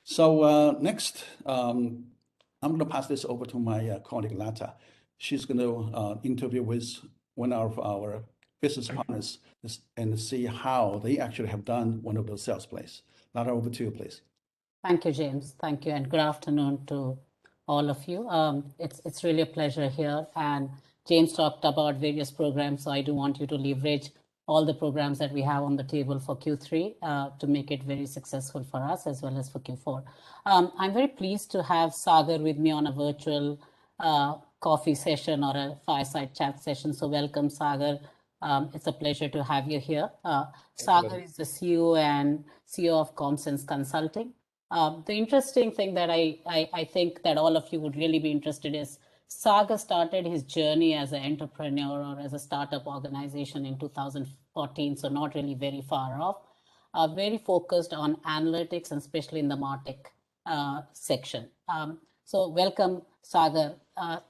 Next, I'm going to pass this over to my colleague Lata. She's going to interview with one of our business partners and see how they actually have done one of those sales plays. Lata, over to you, please. Thank you, James. Thank you, and good afternoon to all of you. It's really a pleasure here. And James talked about various programs, so I do want you to leverage all the programs that we have on the table for Q3 to make it very successful for us as well as for Q4. I'm very pleased to have Sagar with me on a virtual coffee session or a fireside chat session. So welcome, Sagar. It's a pleasure to have you here. Sagar is the CEO of Comsense Consulting. The interesting thing that I think that all of you would really be interested is Sagar started his journey as an entrepreneur or as a startup organization in 2014, so not really very far off, very focused on analytics and especially in the MarTech section. So welcome, Sagar.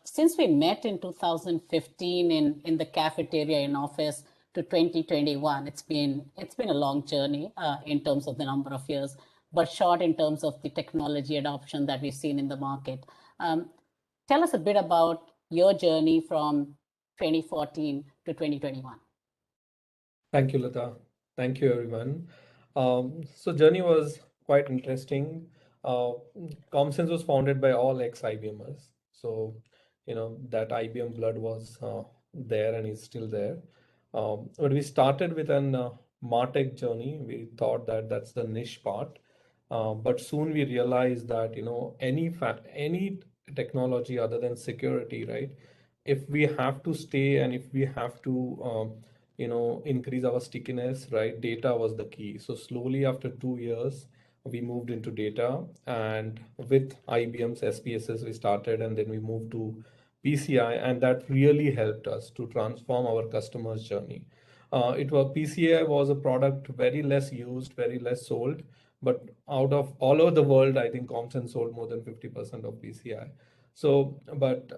Since we met in 2015 in the cafeteria in office to 2021, it's been a long journey in terms of the number of years, but short in terms of the technology adoption that we've seen in the market. Tell us a bit about your journey from 2014 to 2021. Thank you, Lata. Thank you, everyone. So journey was quite interesting. Comsense was founded by all ex-IBMers. So, that IBM blood was there and is still there. But we started with an MarTech journey. We thought that that's the niche part. But soon we realized that, any technology other than security, right? If we have to stay and if we have to, increase our stickiness, right? Data was the key. So slowly after 2 years, we moved into data, and with IBM's SPSS we started, and then we moved to PCI, and that really helped us to transform our customers' journey. PCI was a product very less used, very less sold, but out of all over the world, I think Comsense sold more than 50% of PCI.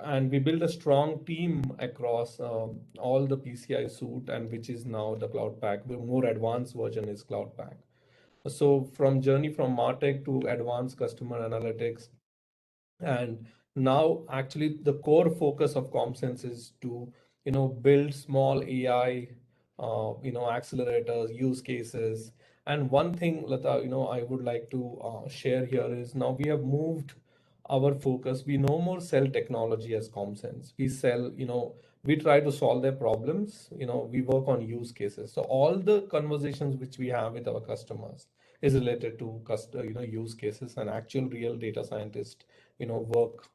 And we built a strong team across all the PCI suite, and which is now the Cloud Pak. The more advanced version is Cloud Pak. So from journey from MarTech to advanced customer analytics, and now actually the core focus of Comsense is to build small AI accelerators, use cases. And one thing, Lata, I would like to share here is now we have moved our focus. We no more sell technology as Comsense. We sell, we try to solve their problems. We work on use cases. So all the conversations which we have with our customers is related to use cases, and actual real data scientists, work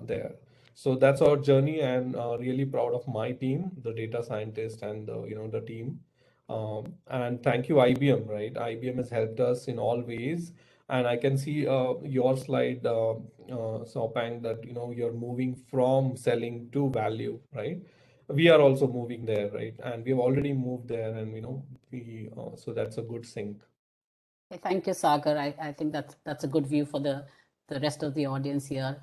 there. So that's our journey, and really proud of my team, the data scientist and the team. And thank you, IBM, right? IBM has helped us in all ways. And I can see your slide, Sopang, that you're moving from selling to value, right? We are also moving there, right? And we've already moved there, and so that's a good sync. Thank you, Sagar. I think that's a good view for the rest of the audience here.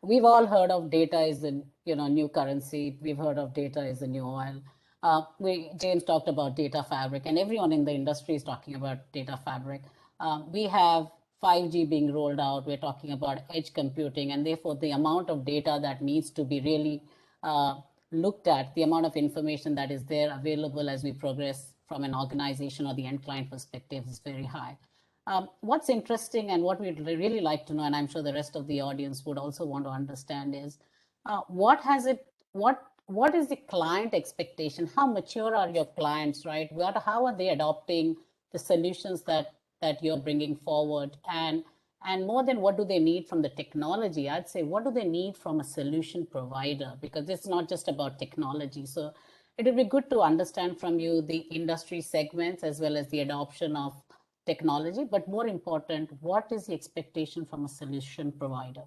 We've all heard of data is the new currency. We've heard of data is the new oil. James talked about data fabric, and everyone in the industry is talking about data fabric. We have 5G being rolled out. We're talking about edge computing, and therefore the amount of data that needs to be really looked at, the amount of information that is there available as we progress from an organization or the end client perspective is very high. What's interesting and what we'd really like to know, and I'm sure the rest of the audience would also want to understand, is what is the client expectation? How mature are your clients, right? How are they adopting the solutions that you're bringing forward? And more than what do they need from the technology, I'd say, what do they need from a solution provider? Because it's not just about technology. So it would be good to understand from you the industry segments as well as the adoption of technology, but more important, what is the expectation from a solution provider?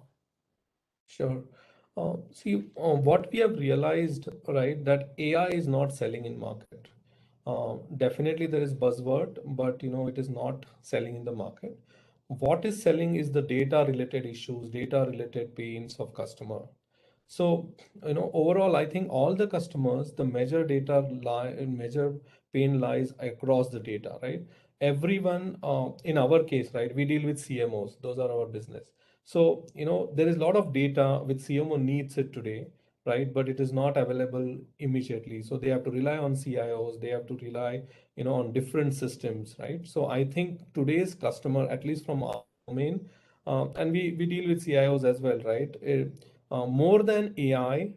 Sure. What we have realized, right, that AI is not selling in market. Definitely there is buzzword, but it is not selling in the market. What is selling is the data related issues, data related pains of customer. So, overall, I think all the customers, the major pain lies across the data, right? everyone, in our case, right, we deal with CMOs, those are our business. So, there is a lot of data which CMO needs it today, right? But it is not available immediately. So they have to rely on CIOs, they have to rely, on different systems, right? So I think today's customer, at least from our domain, and we deal with CIOs as well, right? More than AI,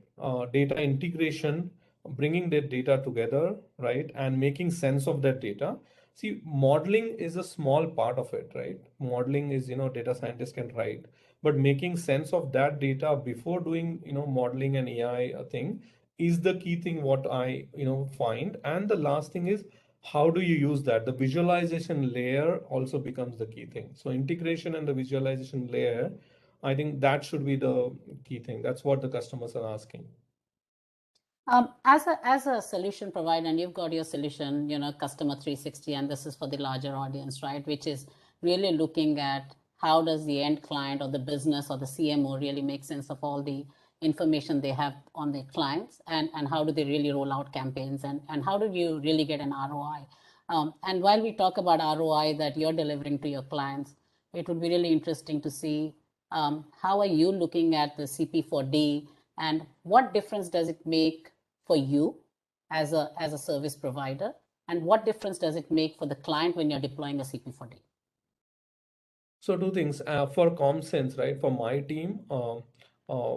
data integration, bringing their data together, right, and making sense of that data. See, modeling is a small part of it, right? Modeling is, data scientists can write, but making sense of that data before doing, modeling and AI thing is the key thing what I, find. And the last thing is, how do you use that? The visualization layer also becomes the key thing. So integration and the visualization layer, I think that should be the key thing. That's what the customers are asking. As a solution provider, and you've got your solution, Customer 360, and this is for the larger audience, right? Which is really looking at how does the end client or the business or the CMO really make sense of all the information they have on their clients, and how do they really roll out campaigns, and how do you really get an ROI? And while we talk about ROI that you're delivering to your clients, it would be really interesting to see how are you looking at the CP4D, and what difference does it make for you as a service provider, and what difference does it make for the client when you're deploying a CP4D? So two things for Comsense, right? For my team,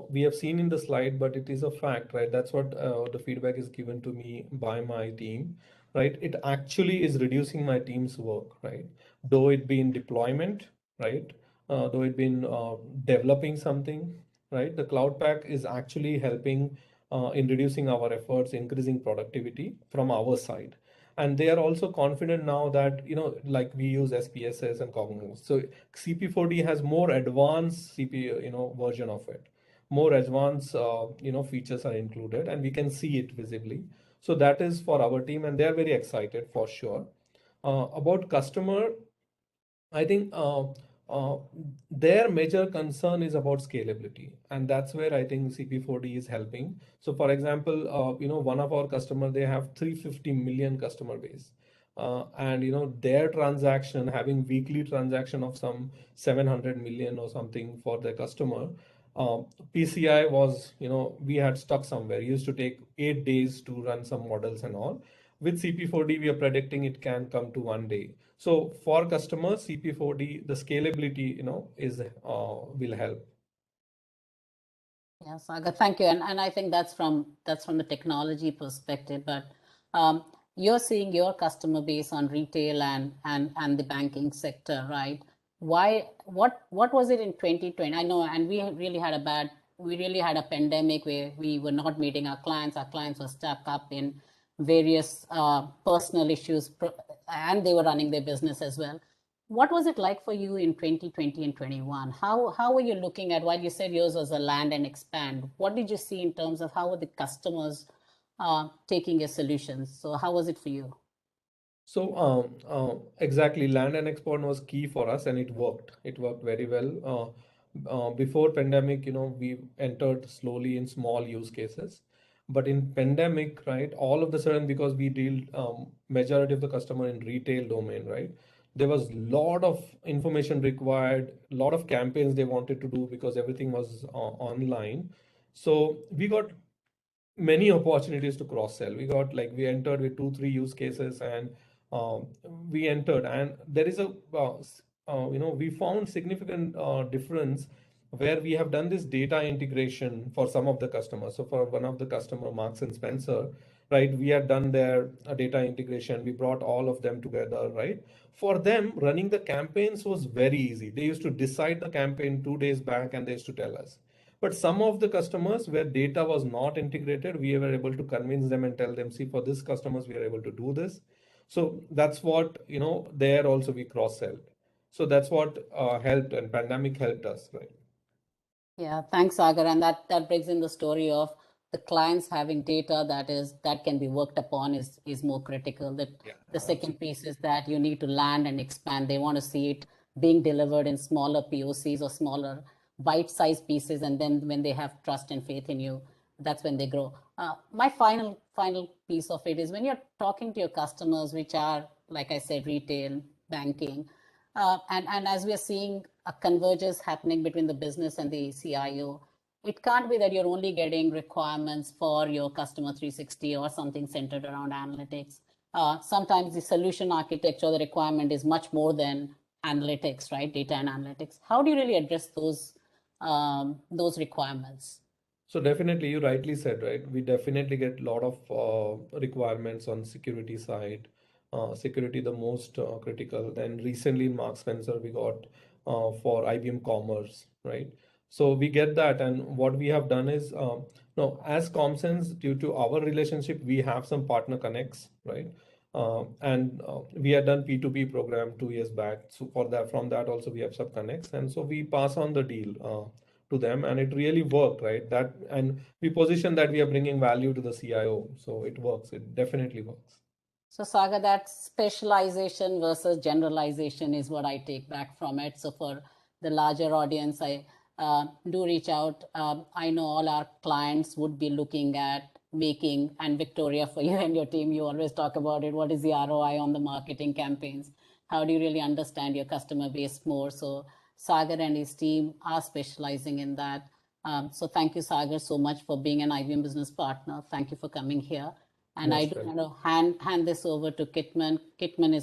we have seen in the slide, but it is a fact, right? That's what the feedback is given to me by my team, right? It actually is reducing my team's work, right? Though it be in deployment, right? Though it be in developing something, right? The Cloud Pack is actually helping in reducing our efforts, increasing productivity from our side. And they are also confident now that, like we use SPSS and Cognizant. So CP4D has more advanced version of it. More advanced, features are included, and we can see it visibly. So that is for our team, and they are very excited for sure. About customer, I think their major concern is about scalability, and that's where I think CP4D is helping. So, for example, one of our customer, they have 350 million customer base, and their transaction having weekly transaction of some 700 million or something for their customer. PCI was, we had stuck somewhere. It used to take 8 days to run some models and all. With CP4D, we are predicting it can come to 1 day. So for customers, CP4D, the scalability, is will help. Yeah, Sagar, thank you. And I think that's from the technology perspective, but you're seeing your customer base on retail and the banking sector, right? What was it in 2020? I know, and we really had a pandemic where we were not meeting our clients. Our clients were stuck up in various personal issues, and they were running their business as well. What was it like for you in 2020 and 21? How were you looking at, while you said yours was a land and expand, what did you see in terms of how were the customers taking your solutions? So how was it for you? So exactly, land and export was key for us, and it worked. It worked very well. Before pandemic, we entered slowly in small use cases, but in pandemic, right, all of the sudden, because we deal majority of the customer in retail domain, right, there was a lot of information required, a lot of campaigns they wanted to do because everything was online. So we got many opportunities to cross sell. We entered with 2 3 use cases, and we entered, and there is we found significant difference where we have done this data integration for some of the customers. So for one of the customer, Marks and Spencer, right, we had done their data integration. We brought all of them together, right? For them, running the campaigns was very easy. They used to decide the campaign 2 days back, and they used to tell us. But some of the customers where data was not integrated, we were able to convince them and tell them, see, for this customers, we are able to do this. So that's what, there also we cross-sell. So that's what helped, and pandemic helped us, right? Yeah, thanks, Sagar. And that brings in the story of the clients having data that can be worked upon is more critical. The second piece is that you need to land and expand. They want to see it being delivered in smaller POCs or smaller bite-sized pieces, and then when they have trust and faith in you, that's when they grow. My final piece of it is when you're talking to your customers, which are like I said, retail, banking. And as we are seeing a convergence happening between the business and the CIO, it can't be that you're only getting requirements for your customer 360 or something centered around analytics. Sometimes the solution architecture, the requirement is much more than analytics, right? Data and analytics. How do you really address those requirements? So definitely, you rightly said, right? We definitely get a lot of requirements on security side. Security the most critical. Then recently in Mark Spencer, we got for IBM Commerce, right? So we get that, and what we have done is, no, as Comsense, due to our relationship, we have some partner connects, right? And we had done P2P program 2 years back. So for that, from that also we have some connects, and so we pass on the deal to them, and it really worked, right? That, and we position that we are bringing value to the CIO, so it works. It definitely works. So Sagar, that specialization versus generalization is what I take back from it. So for the larger audience, I do reach out. I know all our clients would be looking at making, and Victoria, for you and your team, you always talk about it. What is the ROI on the marketing campaigns? How do you really understand your customer base more? So Sagar and his team are specializing in that. So thank you, Sagar, so much for being an IBM business partner. Thank you for coming here. And I do want to hand this over to Kitman. Kitman is